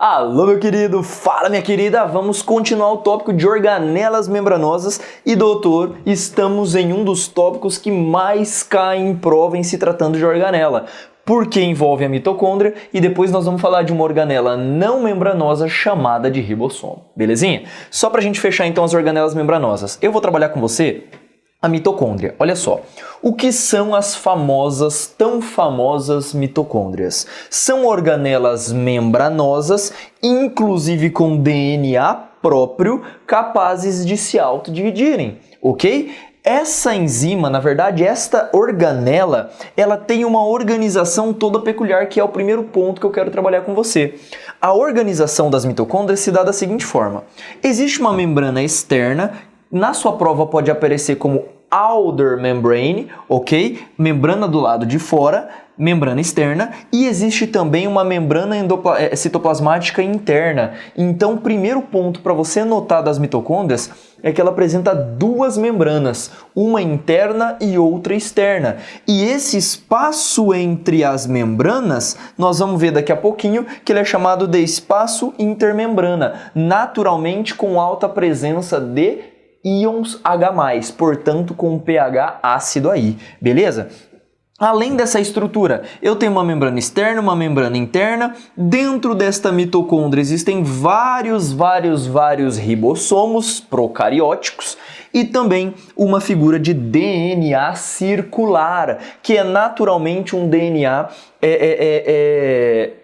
Alô, meu querido, fala minha querida, vamos continuar o tópico de organelas membranosas e doutor, estamos em um dos tópicos que mais caem em prova em se tratando de organela, porque envolve a mitocôndria e depois nós vamos falar de uma organela não membranosa chamada de ribossomo, belezinha? Só pra gente fechar então as organelas membranosas, eu vou trabalhar com você a mitocôndria. Olha só, o que são as tão famosas mitocôndrias? São organelas membranosas, inclusive com DNA próprio, capazes de se autodividirem, ok? Essa enzima, na verdade, esta organela, ela tem uma organização toda peculiar, que é o primeiro ponto que eu quero trabalhar com você. A organização das mitocôndrias se dá da seguinte forma: existe uma membrana externa. Na sua prova pode aparecer como outer membrane, ok? Membrana do lado de fora, membrana externa, e existe também uma membrana citoplasmática interna. Então, o primeiro ponto para você notar das mitocôndrias é que ela apresenta duas membranas, uma interna e outra externa. E esse espaço entre as membranas, nós vamos ver daqui a pouquinho que ele é chamado de espaço intermembrana, naturalmente com alta presença de íons H+, portanto com um pH ácido aí, beleza? Além dessa estrutura, eu tenho uma membrana externa, uma membrana interna. Dentro desta mitocôndria existem vários ribossomos procarióticos e também uma figura de DNA circular, que é naturalmente um DNA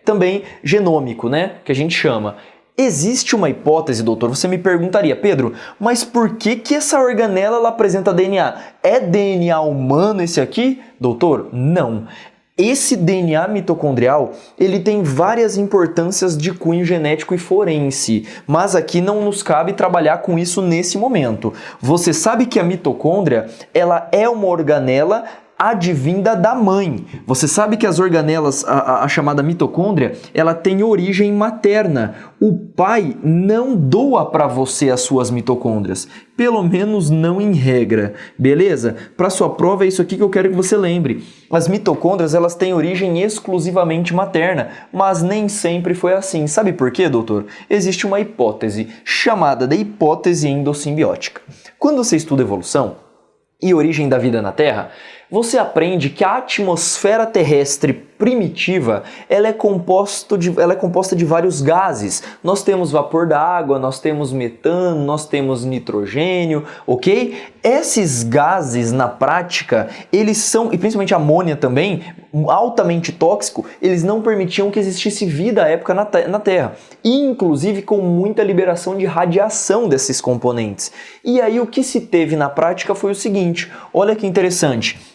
também genômico, né? Que a gente chama. Existe uma hipótese, doutor, você me perguntaria, Pedro, mas por que essa organela ela apresenta DNA? É DNA humano esse aqui? Doutor, não. Esse DNA mitocondrial, ele tem várias importâncias de cunho genético e forense, mas aqui não nos cabe trabalhar com isso nesse momento. Você sabe que a mitocôndria, ela é uma organela advinda da mãe. Você sabe que as organelas, a chamada mitocôndria, ela tem origem materna. O pai não doa para você as suas mitocôndrias, pelo menos não em regra, beleza? Para sua prova é isso aqui que eu quero que você lembre. As mitocôndrias, elas têm origem exclusivamente materna, mas nem sempre foi assim. Sabe por quê, doutor? Existe uma hipótese chamada de hipótese endossimbiótica. Quando você estuda evolução e origem da vida na Terra, você aprende que a atmosfera terrestre primitiva ela é composta de vários gases. Nós temos vapor da água, nós temos metano, nós temos nitrogênio, ok? Esses gases, na prática, eles são, e principalmente a amônia também, altamente tóxico, eles não permitiam que existisse vida à época na Terra, inclusive com muita liberação de radiação desses componentes. E aí o que se teve na prática foi o seguinte, olha que interessante.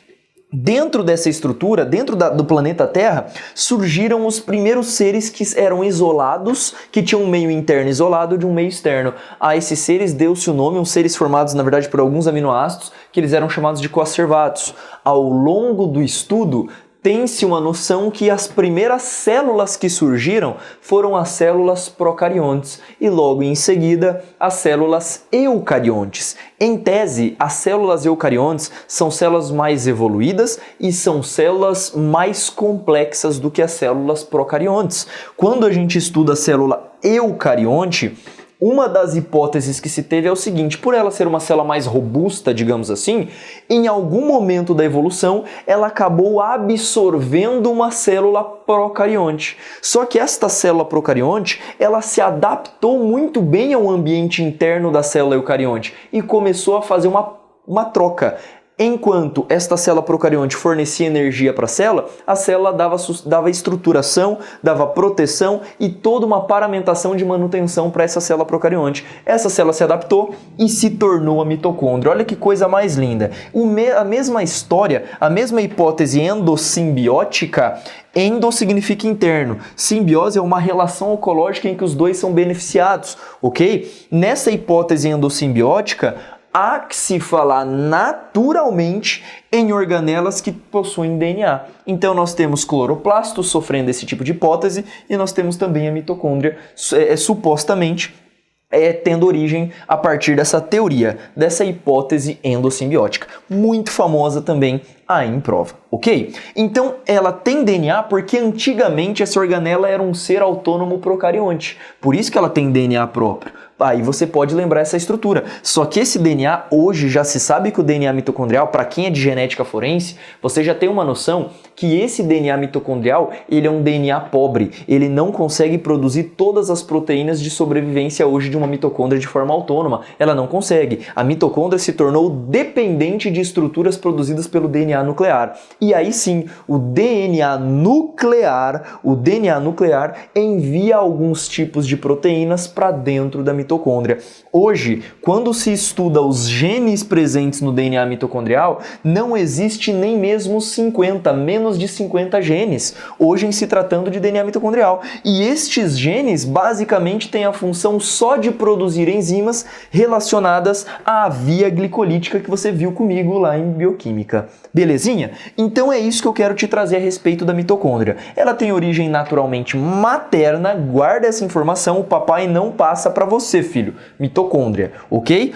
Dentro dessa estrutura, dentro do planeta Terra, surgiram os primeiros seres que eram isolados, que tinham um meio interno isolado de um meio externo. A esses seres deu-se o nome, uns seres formados, na verdade, por alguns aminoácidos, que eles eram chamados de coacervatos. Ao longo do estudo, tem-se uma noção que as primeiras células que surgiram foram as células procariontes e logo em seguida as células eucariontes. Em tese, as células eucariontes são células mais evoluídas e são células mais complexas do que as células procariontes. Quando a gente estuda a célula eucarionte, uma das hipóteses que se teve é o seguinte: por ela ser uma célula mais robusta, digamos assim, em algum momento da evolução ela acabou absorvendo uma célula procarionte. Só que esta célula procarionte, ela se adaptou muito bem ao ambiente interno da célula eucarionte e começou a fazer uma troca. Enquanto esta célula procarionte fornecia energia para a célula dava estruturação, dava proteção e toda uma paramentação de manutenção para essa célula procarionte. Essa célula se adaptou e se tornou a mitocôndria. Olha que coisa mais linda. A mesma história, a mesma hipótese endossimbiótica. Endo significa interno. Simbiose é uma relação ecológica em que os dois são beneficiados, ok? Nessa hipótese endossimbiótica, há que se falar naturalmente em organelas que possuem DNA. Então nós temos cloroplastos sofrendo esse tipo de hipótese e nós temos também a mitocôndria supostamente tendo origem a partir dessa teoria, dessa hipótese endossimbiótica, muito famosa também aí em prova, ok? Então ela tem DNA porque antigamente essa organela era um ser autônomo procarionte, por isso que ela tem DNA próprio. Aí você pode lembrar essa estrutura. Só que esse DNA, hoje já se sabe que o DNA mitocondrial, para quem é de genética forense, você já tem uma noção que esse DNA mitocondrial, ele é um DNA pobre. Ele não consegue produzir todas as proteínas de sobrevivência hoje de uma mitocôndria de forma autônoma. Ela não consegue. A mitocôndria se tornou dependente de estruturas produzidas pelo DNA nuclear. E aí sim, o DNA nuclear envia alguns tipos de proteínas para dentro da mitocôndria. Hoje, quando se estuda os genes presentes no DNA mitocondrial, não existe nem mesmo 50, menos de 50 genes, hoje em se tratando de DNA mitocondrial. E estes genes basicamente têm a função só de produzir enzimas relacionadas à via glicolítica que você viu comigo lá em bioquímica. Belezinha? Então é isso que eu quero te trazer a respeito da mitocôndria. Ela tem origem naturalmente materna, guarda essa informação, o papai não passa para você, filho. Mitocôndria, ok?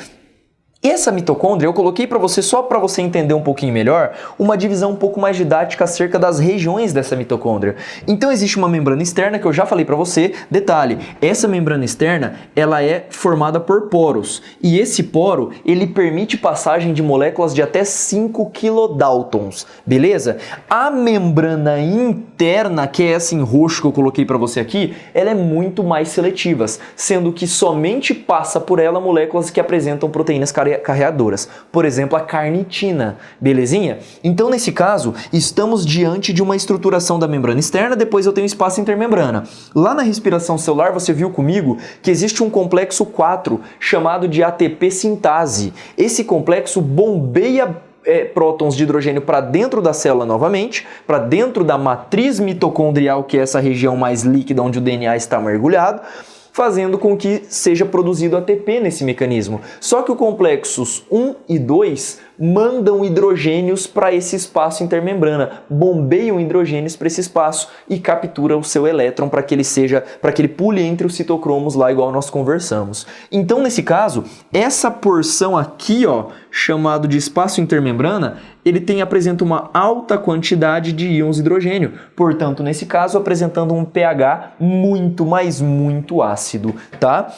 Essa mitocôndria eu coloquei para você só para você entender um pouquinho melhor, uma divisão um pouco mais didática acerca das regiões dessa mitocôndria. Então existe uma membrana externa que eu já falei para você. Detalhe, essa membrana externa, ela é formada por poros. E esse poro, ele permite passagem de moléculas de até 5 kilodaltons, beleza? A membrana interna, que é essa em roxo que eu coloquei para você aqui, ela é muito mais seletiva, sendo que somente passa por ela moléculas que apresentam proteínas carreadoras, por exemplo, a carnitina, belezinha? Então, nesse caso, estamos diante de uma estruturação da membrana externa, depois eu tenho espaço intermembrana. Lá na respiração celular, você viu comigo que existe um complexo 4, chamado de ATP sintase. Esse complexo bombeia prótons de hidrogênio para dentro da célula novamente, para dentro da matriz mitocondrial, que é essa região mais líquida onde o DNA está mergulhado, fazendo com que seja produzido ATP nesse mecanismo. Só que os complexos 1 e 2 mandam hidrogênios para esse espaço intermembrana, bombeiam hidrogênios para esse espaço e captura o seu elétron para que ele pule entre os citocromos lá, igual nós conversamos. Então, nesse caso, essa porção aqui, ó, chamado de espaço intermembrana, ele apresenta uma alta quantidade de íons hidrogênio, portanto, nesse caso, apresentando um pH muito, mas muito ácido, tá?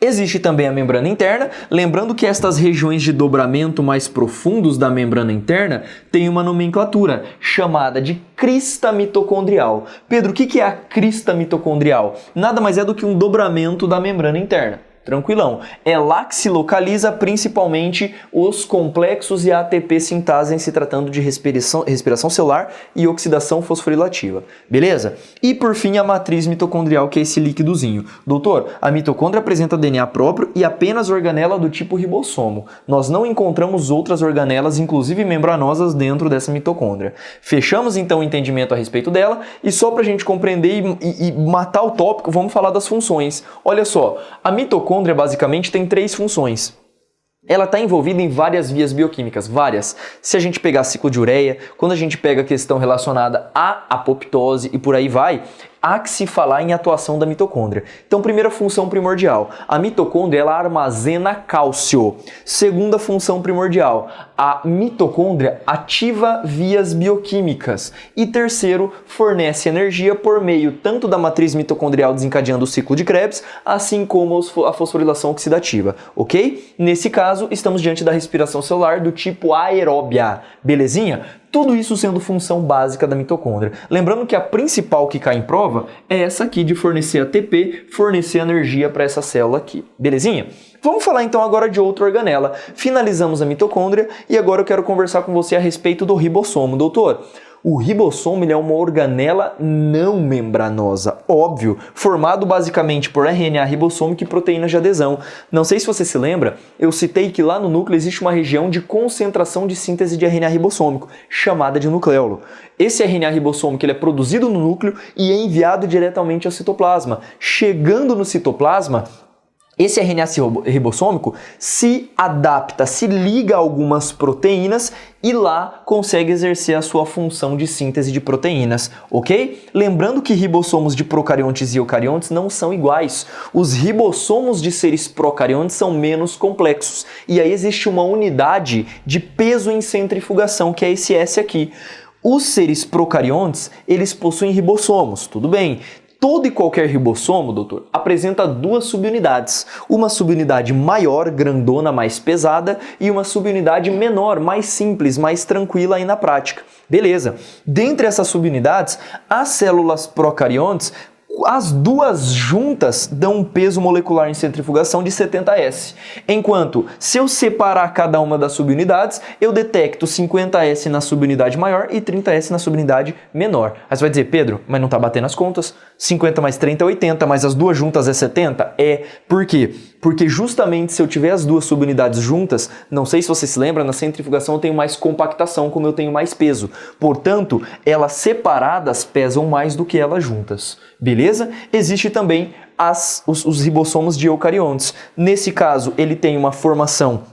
Existe também a membrana interna, lembrando que estas regiões de dobramento mais profundos da membrana interna têm uma nomenclatura chamada de crista mitocondrial. Pedro, o que é a crista mitocondrial? Nada mais é do que um dobramento da membrana interna. Tranquilão. É lá que se localiza principalmente os complexos e a ATP sintase em se tratando de respiração celular e oxidação fosforilativa. Beleza? E por fim a matriz mitocondrial, que é esse líquidozinho. Doutor, a mitocôndria apresenta DNA próprio e apenas organela do tipo ribossomo. Nós não encontramos outras organelas, inclusive membranosas, dentro dessa mitocôndria. Fechamos então o entendimento a respeito dela e só para a gente compreender e matar o tópico, vamos falar das funções. Olha só, a mitocôndria basicamente tem 3 funções. Ela está envolvida em várias vias bioquímicas, várias. Se a gente pegar ciclo de ureia, quando a gente pega a questão relacionada à apoptose e por aí vai, há que se falar em atuação da mitocôndria. Então, primeira função primordial, a mitocôndria ela armazena cálcio. Segunda função primordial, a mitocôndria ativa vias bioquímicas. E terceiro, fornece energia por meio tanto da matriz mitocondrial desencadeando o ciclo de Krebs, assim como a fosforilação oxidativa, ok? Nesse caso, estamos diante da respiração celular do tipo aeróbia, belezinha? Tudo isso sendo função básica da mitocôndria. Lembrando que a principal que cai em prova é essa aqui de fornecer ATP, fornecer energia para essa célula aqui. Belezinha? Vamos falar então agora de outra organela. Finalizamos a mitocôndria e agora eu quero conversar com você a respeito do ribossomo. Doutor, o ribossomo ele é uma organela não membranosa, óbvio, formado basicamente por RNA ribossômico e proteínas de adesão. Não sei se você se lembra, eu citei que lá no núcleo existe uma região de concentração de síntese de RNA ribossômico, chamada de nucleolo. Esse RNA ribossômico ele é produzido no núcleo e é enviado diretamente ao citoplasma. Chegando no citoplasma, Esse RNA ribossômico se adapta, se liga a algumas proteínas e lá consegue exercer a sua função de síntese de proteínas, ok? Lembrando que ribossomos de procariontes e eucariontes não são iguais. Os ribossomos de seres procariontes são menos complexos e aí existe uma unidade de peso em centrifugação, que é esse S aqui. Os seres procariontes, eles possuem ribossomos, tudo bem. Todo e qualquer ribossomo, doutor, apresenta duas subunidades. Uma subunidade maior, grandona, mais pesada, e uma subunidade menor, mais simples, mais tranquila aí na prática. Beleza. Dentre essas subunidades, as células procariontes, as duas juntas dão um peso molecular em centrifugação de 70S. Enquanto, se eu separar cada uma das subunidades, eu detecto 50S na subunidade maior e 30S na subunidade menor. Aí você vai dizer, Pedro, mas não está batendo as contas? 50 mais 30 é 80, mas as duas juntas é 70? É. Por quê? Porque justamente se eu tiver as duas subunidades juntas, não sei se você se lembra, na centrifugação eu tenho mais compactação, como eu tenho mais peso. Portanto, elas separadas pesam mais do que elas juntas. Beleza? Existe também os ribossomos de eucariontes. Nesse caso, ele tem uma formação,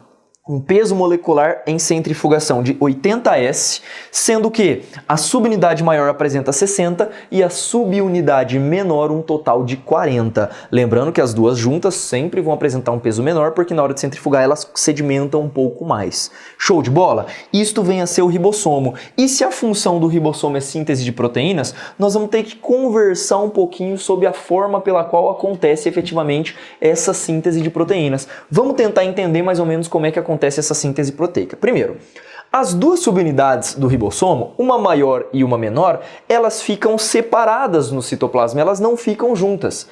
um peso molecular em centrifugação de 80S, sendo que a subunidade maior apresenta 60 e a subunidade menor um total de 40. Lembrando que as duas juntas sempre vão apresentar um peso menor, porque na hora de centrifugar elas sedimentam um pouco mais. Show de bola? Isto vem a ser o ribossomo. E se a função do ribossomo é síntese de proteínas, nós vamos ter que conversar um pouquinho sobre a forma pela qual acontece efetivamente essa síntese de proteínas. Vamos tentar entender mais ou menos como é que acontece essa síntese proteica. Primeiro, as duas subunidades do ribossomo, uma maior e uma menor, elas ficam separadas no citoplasma, elas não ficam juntas.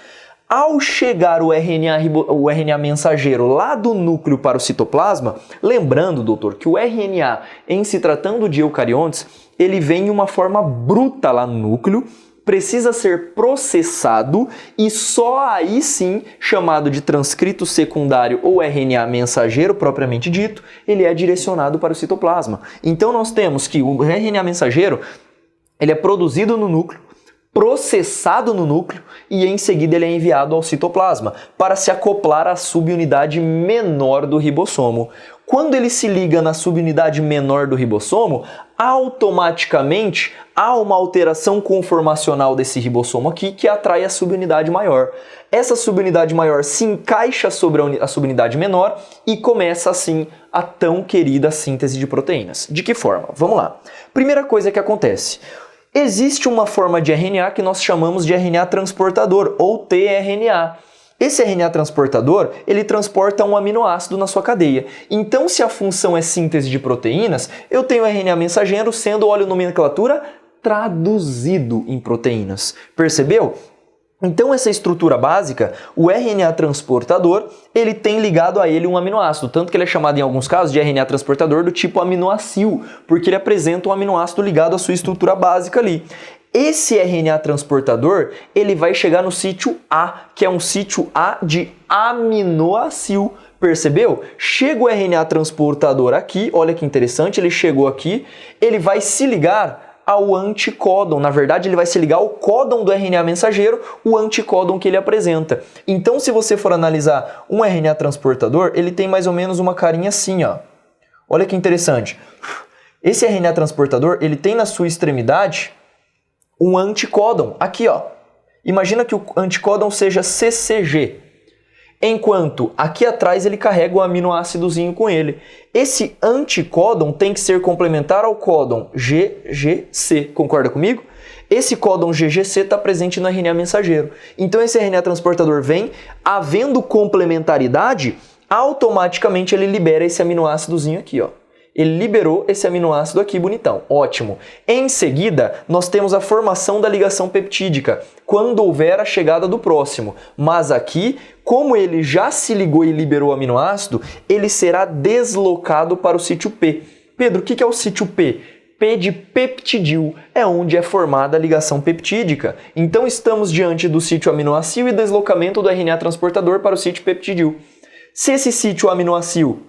Ao chegar o RNA mensageiro lá do núcleo para o citoplasma, lembrando, doutor, que o RNA, em se tratando de eucariontes, ele vem em uma forma bruta lá no núcleo, precisa ser processado e só aí sim, chamado de transcrito secundário ou RNA mensageiro propriamente dito, ele é direcionado para o citoplasma. Então nós temos que o RNA mensageiro, ele é produzido no núcleo, processado no núcleo e em seguida ele é enviado ao citoplasma para se acoplar à subunidade menor do ribossomo. Quando ele se liga na subunidade menor do ribossomo, automaticamente há uma alteração conformacional desse ribossomo aqui que atrai a subunidade maior. Essa subunidade maior se encaixa sobre a subunidade menor e começa assim a tão querida síntese de proteínas. De que forma? Vamos lá. Primeira coisa que acontece. Existe uma forma de RNA que nós chamamos de RNA transportador, ou tRNA. Esse RNA transportador, ele transporta um aminoácido na sua cadeia. Então, se a função é síntese de proteínas, eu tenho RNA mensageiro sendo oleonomenclatura traduzido em proteínas. Percebeu? Então, essa estrutura básica, o RNA transportador, ele tem ligado a ele um aminoácido, tanto que ele é chamado em alguns casos de RNA transportador do tipo aminoácido, porque ele apresenta um aminoácido ligado à sua estrutura básica ali. Esse RNA transportador, ele vai chegar no sítio A, que é um sítio A de aminoácido. Percebeu? Chega o RNA transportador aqui, olha que interessante, ele chegou aqui, ele vai se ligar ao anticódon. Na verdade, ele vai se ligar ao códon do RNA mensageiro, o anticódon que ele apresenta. Então, se você for analisar um RNA transportador, ele tem mais ou menos uma carinha assim, ó. Olha que interessante. Esse RNA transportador, ele tem na sua extremidade um anticódon, aqui, ó. Imagina que o anticódon seja CCG. Enquanto aqui atrás ele carrega o aminoácidozinho com ele. Esse anticódon tem que ser complementar ao códon GGC. Concorda comigo? Esse códon GGC está presente no RNA mensageiro. Então esse RNA transportador vem, havendo complementaridade, automaticamente ele libera esse aminoácidozinho aqui, ó. Ele liberou esse aminoácido aqui, bonitão. Ótimo. Em seguida, nós temos a formação da ligação peptídica, quando houver a chegada do próximo. Mas aqui, como ele já se ligou e liberou o aminoácido, ele será deslocado para o sítio P. Pedro, o que é o sítio P? P de peptidil, é onde é formada a ligação peptídica. Então estamos diante do sítio aminoácido e deslocamento do RNA transportador para o sítio peptidil. Se esse sítio aminoácido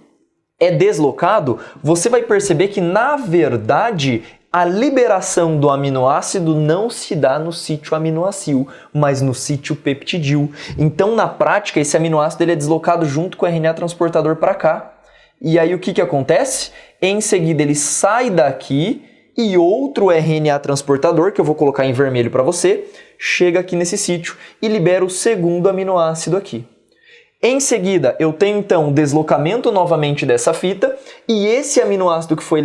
é deslocado, você vai perceber que, na verdade, a liberação do aminoácido não se dá no sítio aminoácido, mas no sítio peptidil. Então, na prática, esse aminoácido ele é deslocado junto com o RNA transportador para cá. E aí, o que acontece? Em seguida, ele sai daqui e outro RNA transportador, que eu vou colocar em vermelho para você, chega aqui nesse sítio e libera o segundo aminoácido aqui. Em seguida, eu tenho então deslocamento novamente dessa fita e esse aminoácido que foi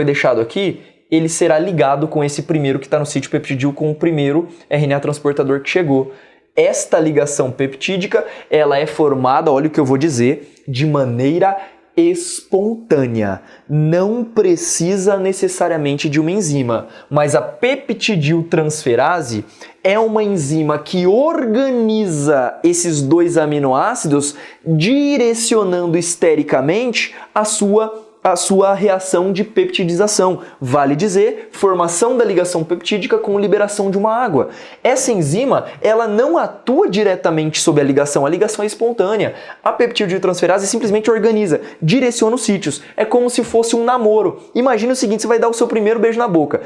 deixado aqui, ele será ligado com esse primeiro que está no sítio peptidil, com o primeiro RNA transportador que chegou. Esta ligação peptídica, ela é formada, olha o que eu vou dizer, de maneira espontânea. Não precisa necessariamente de uma enzima, mas a peptidiltransferase é uma enzima que organiza esses dois aminoácidos, direcionando estericamente a sua reação de peptidização. Vale dizer, formação da ligação peptídica com liberação de uma água. Essa enzima, ela não atua diretamente sobre a ligação é espontânea. A peptidiltransferase simplesmente organiza, direciona os sítios. É como se fosse um namoro. Imagina o seguinte, você vai dar o seu primeiro beijo na boca.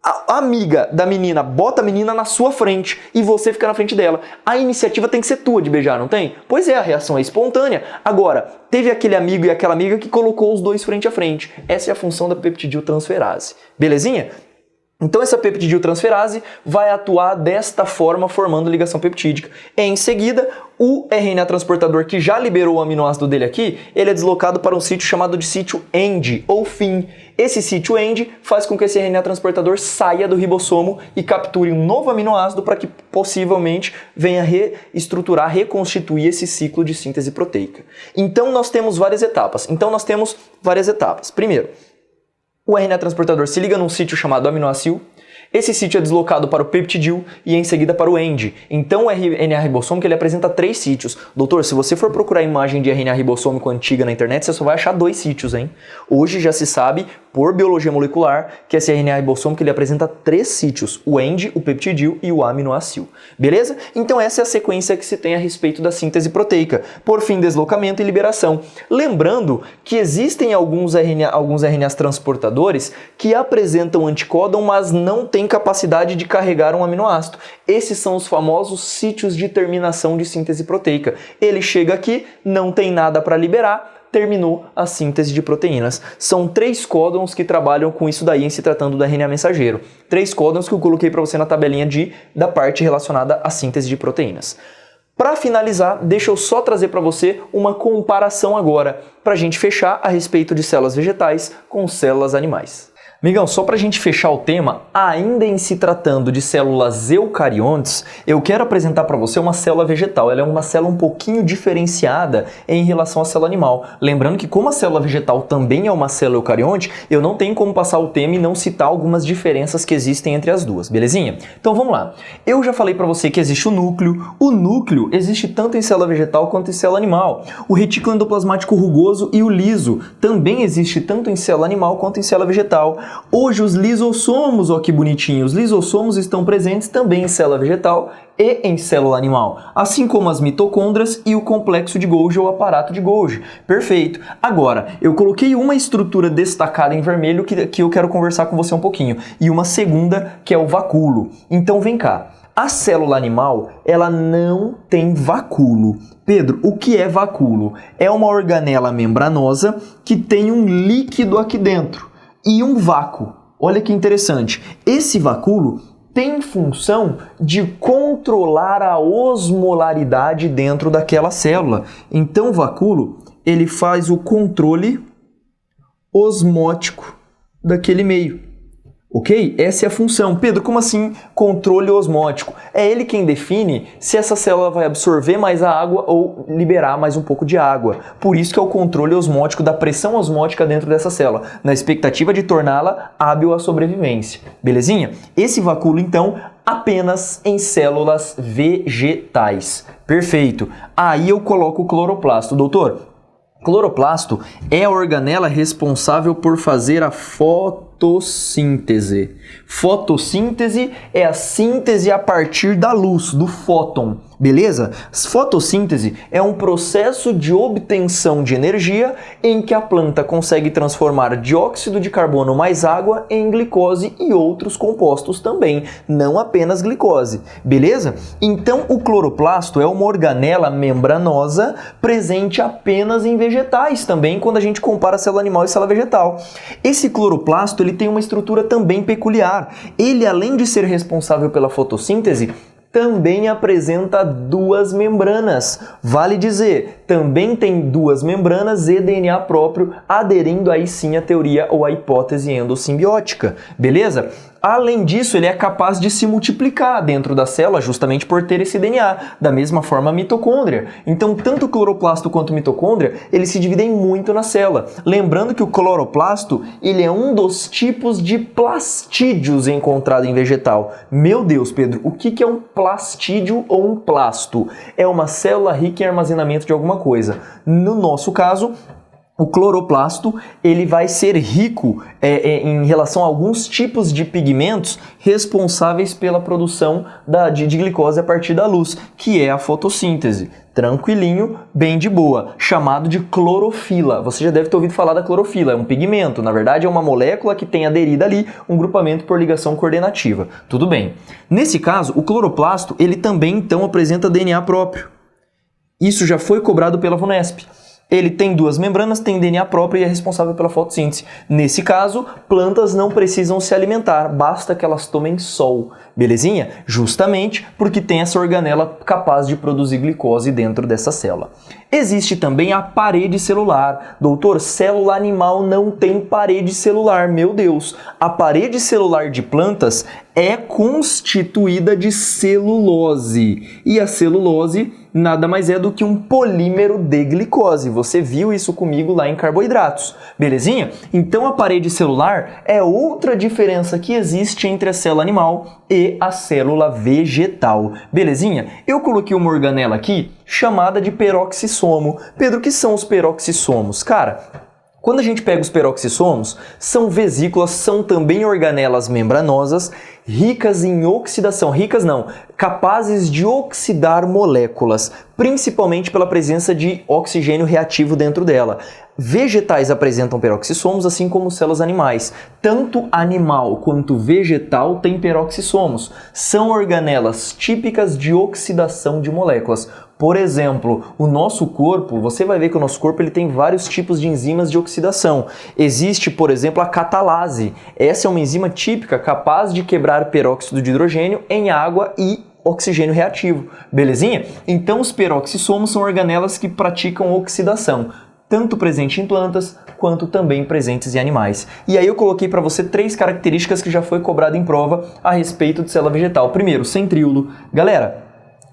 A amiga da menina bota a menina na sua frente e você fica na frente dela. A iniciativa tem que ser tua de beijar, não tem? Pois é, a reação é espontânea. Agora, teve aquele amigo e aquela amiga que colocou os dois frente a frente. Essa é a função da peptidiltransferase. Belezinha? Então essa peptidiltransferase vai atuar desta forma, formando ligação peptídica. Em seguida, o RNA transportador que já liberou o aminoácido dele aqui, ele é deslocado para um sítio chamado de sítio end, ou fim. Esse sítio end faz com que esse RNA transportador saia do ribossomo e capture um novo aminoácido para que possivelmente venha reestruturar, reconstituir esse ciclo de síntese proteica. Então nós temos várias etapas. Primeiro, o RNA transportador se liga num sítio chamado aminoácido. Esse sítio é deslocado para o peptidil e em seguida para o end. Então o RNA ribossômico ele apresenta 3 sítios. Doutor, se você for procurar imagem de RNA ribossômico antiga na internet, você só vai achar 2 sítios, hein? Hoje já se sabe, por biologia molecular, que esse RNA ribossômico ele apresenta 3 sítios. O end, o peptidil e o aminoácido. Beleza? Então essa é a sequência que se tem a respeito da síntese proteica. Por fim, deslocamento e liberação. Lembrando que existem alguns RNAs transportadores que apresentam anticódon, mas não têm capacidade de carregar um aminoácido. Esses são os famosos sítios de terminação de síntese proteica. Ele chega aqui, não tem nada para liberar, terminou a síntese de proteínas. São 3 códons que trabalham com isso daí em se tratando do RNA mensageiro. 3 códons que eu coloquei para você na tabelinha da parte relacionada à síntese de proteínas. Para finalizar, deixa eu só trazer para você uma comparação agora, para a gente fechar a respeito de células vegetais com células animais. Migão, só para a gente fechar o tema, ainda em se tratando de células eucariontes, eu quero apresentar para você uma célula vegetal. Ela é uma célula um pouquinho diferenciada em relação à célula animal. Lembrando que como a célula vegetal também é uma célula eucarionte, eu não tenho como passar o tema e não citar algumas diferenças que existem entre as duas, belezinha? Então vamos lá. Eu já falei para você que existe o núcleo. O núcleo existe tanto em célula vegetal quanto em célula animal. O retículo endoplasmático rugoso e o liso também existe tanto em célula animal quanto em célula vegetal. Hoje os lisossomos, ó que bonitinho, os lisossomos estão presentes também em célula vegetal e em célula animal, assim como as mitocôndrias e o complexo de Golgi ou aparato de Golgi. Perfeito. Agora, eu coloquei uma estrutura destacada em vermelho que eu quero conversar com você um pouquinho, e uma segunda que é o vacúolo. Então vem cá. A célula animal, ela não tem vacúolo. Pedro, o que é vacúolo? É uma organela membranosa que tem um líquido aqui dentro e um vácuo. Olha que interessante. Esse vacúolo tem função de controlar a osmolaridade dentro daquela célula. Então o vacúolo, ele faz o controle osmótico daquele meio. Ok? Essa é a função. Pedro, como assim controle osmótico? É ele quem define se essa célula vai absorver mais a água ou liberar mais um pouco de água. Por isso que é o controle osmótico da pressão osmótica dentro dessa célula, na expectativa de torná-la hábil à sobrevivência. Belezinha? Esse vacúolo, então, apenas em células vegetais. Perfeito. Aí eu coloco o cloroplasto. Doutor, cloroplasto é a organela responsável por fazer a fotossíntese fotossíntese. Fotossíntese é a síntese a partir da luz, do fóton, beleza? Fotossíntese é um processo de obtenção de energia em que a planta consegue transformar dióxido de carbono mais água em glicose e outros compostos também, não apenas glicose, beleza? Então o cloroplasto é uma organela membranosa presente apenas em vegetais também, quando a gente compara célula animal e célula vegetal. Esse cloroplasto ele tem uma estrutura também peculiar. Ele, além de ser responsável pela fotossíntese, também apresenta duas membranas. Vale dizer, também tem duas membranas e DNA próprio, aderindo aí sim à teoria ou à hipótese endossimbiótica, beleza? Além disso, ele é capaz de se multiplicar dentro da célula justamente por ter esse DNA, da mesma forma a mitocôndria. Então, tanto o cloroplasto quanto a mitocôndria, eles se dividem muito na célula. Lembrando que o cloroplasto, ele é um dos tipos de plastídeos encontrado em vegetal. Meu Deus, Pedro, o que é um plastídeo ou um plasto? É uma célula rica em armazenamento de alguma coisa. No nosso caso, o cloroplasto ele vai ser rico em relação a alguns tipos de pigmentos responsáveis pela produção de glicose a partir da luz, que é a fotossíntese. Tranquilinho, bem de boa, chamado de clorofila. Você já deve ter ouvido falar da clorofila, é um pigmento, na verdade é uma molécula que tem aderida ali um grupamento por ligação coordenativa. Tudo bem. Nesse caso, o cloroplasto ele também então apresenta DNA próprio. Isso já foi cobrado pela VUNESP. Ele tem duas membranas, tem DNA próprio e é responsável pela fotossíntese. Nesse caso, plantas não precisam se alimentar, basta que elas tomem sol, belezinha? Justamente porque tem essa organela capaz de produzir glicose dentro dessa célula. Existe também a parede celular. Doutor, célula animal não tem parede celular, meu Deus. A parede celular de plantas é constituída de celulose. E a celulose nada mais é do que um polímero de glicose. Você viu isso comigo lá em carboidratos, belezinha? Então a parede celular é outra diferença que existe entre a célula animal e a célula vegetal, belezinha? Eu coloquei uma organela aqui chamada de peroxissomo. Pedro, o que são os peroxissomos? Cara, quando a gente pega os peroxissomos, são vesículas, são também organelas membranosas, ricas em oxidação, capazes de oxidar moléculas, principalmente pela presença de oxigênio reativo dentro dela. Vegetais apresentam peroxissomos, assim como células animais. Tanto animal quanto vegetal têm peroxissomos. São organelas típicas de oxidação de moléculas. Por exemplo, o nosso corpo, você vai ver que o nosso corpo ele tem vários tipos de enzimas de oxidação. Existe, por exemplo, a catalase. Essa é uma enzima típica capaz de quebrar peróxido de hidrogênio em água e oxigênio reativo. Belezinha? Então os peroxissomos são organelas que praticam oxidação, tanto presente em plantas quanto também presentes em animais. E aí eu coloquei para você 3 características que já foi cobrado em prova a respeito de célula vegetal. Primeiro, centríolo. Galera,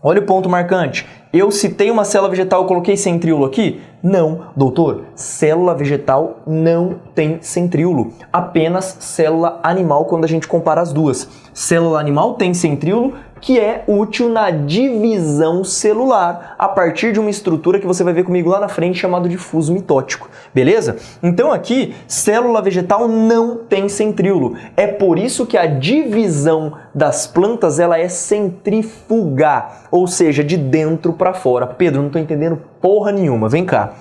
olha o ponto marcante. Eu citei uma célula vegetal, eu coloquei centríolo aqui? Não, doutor, célula vegetal não tem centríolo, apenas célula animal quando a gente compara as duas. Célula animal tem centríolo, que é útil na divisão celular, a partir de uma estrutura que você vai ver comigo lá na frente, chamado de fuso mitótico, beleza? Então aqui, célula vegetal não tem centríolo, é por isso que a divisão das plantas ela é centrífuga, ou seja, de dentro para fora. Pedro, não estou entendendo porra nenhuma, vem cá.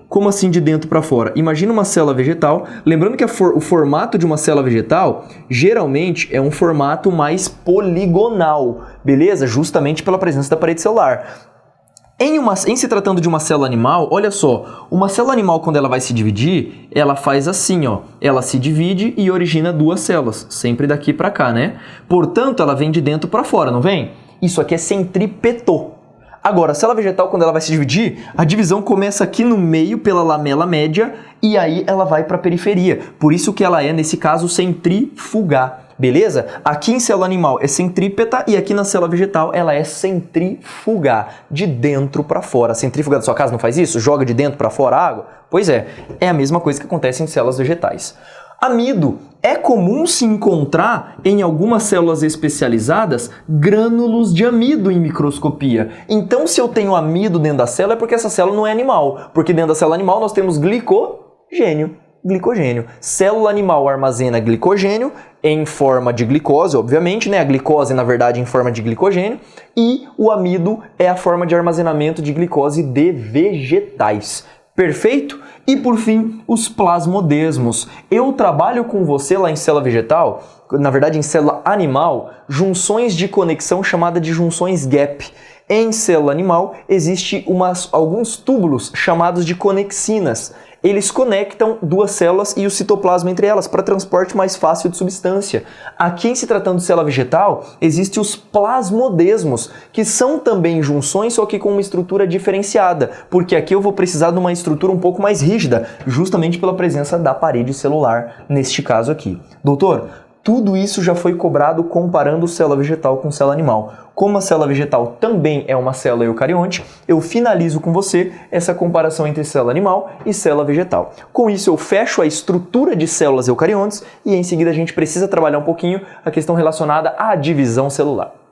Como assim de dentro para fora? Imagina uma célula vegetal, lembrando que o formato de uma célula vegetal geralmente é um formato mais poligonal, beleza? Justamente pela presença da parede celular. Em se tratando de uma célula animal, olha só, uma célula animal quando ela vai se dividir, ela faz assim, ó, ela se divide e origina 2 células, sempre daqui para cá, né? Portanto, ela vem de dentro para fora, não vem? Isso aqui é centrípeto. Agora, a célula vegetal, quando ela vai se dividir, a divisão começa aqui no meio pela lamela média e aí ela vai para a periferia. Por isso que ela é, nesse caso, centrífuga. Beleza? Aqui em célula animal é centrípeta e aqui na célula vegetal ela é centrífuga, de dentro para fora. A centrífuga da sua casa não faz isso? Joga de dentro para fora a água? Pois é a mesma coisa que acontece em células vegetais. Amido. É comum se encontrar em algumas células especializadas grânulos de amido em microscopia. Então, se eu tenho amido dentro da célula é porque essa célula não é animal. Porque dentro da célula animal nós temos glicogênio. glicogênio. Célula animal armazena glicogênio em forma de glicose, obviamente, né? A glicose, na verdade, em forma de glicogênio, e o amido é a forma de armazenamento de glicose de vegetais. Perfeito? E por fim, os plasmodesmos. Eu trabalho com você lá em célula vegetal, na verdade em célula animal, junções de conexão chamada de junções gap. Em célula animal, existem alguns túbulos chamados de conexinas. Eles conectam duas células e o citoplasma entre elas para transporte mais fácil de substância. Aqui, em se tratando de célula vegetal, existem os plasmodesmos, que são também junções, só que com uma estrutura diferenciada, porque aqui eu vou precisar de uma estrutura um pouco mais rígida, justamente pela presença da parede celular, neste caso aqui. Doutor, tudo isso já foi cobrado comparando célula vegetal com célula animal. Como a célula vegetal também é uma célula eucarionte, eu finalizo com você essa comparação entre célula animal e célula vegetal. Com isso eu fecho a estrutura de células eucariontes e em seguida a gente precisa trabalhar um pouquinho a questão relacionada à divisão celular.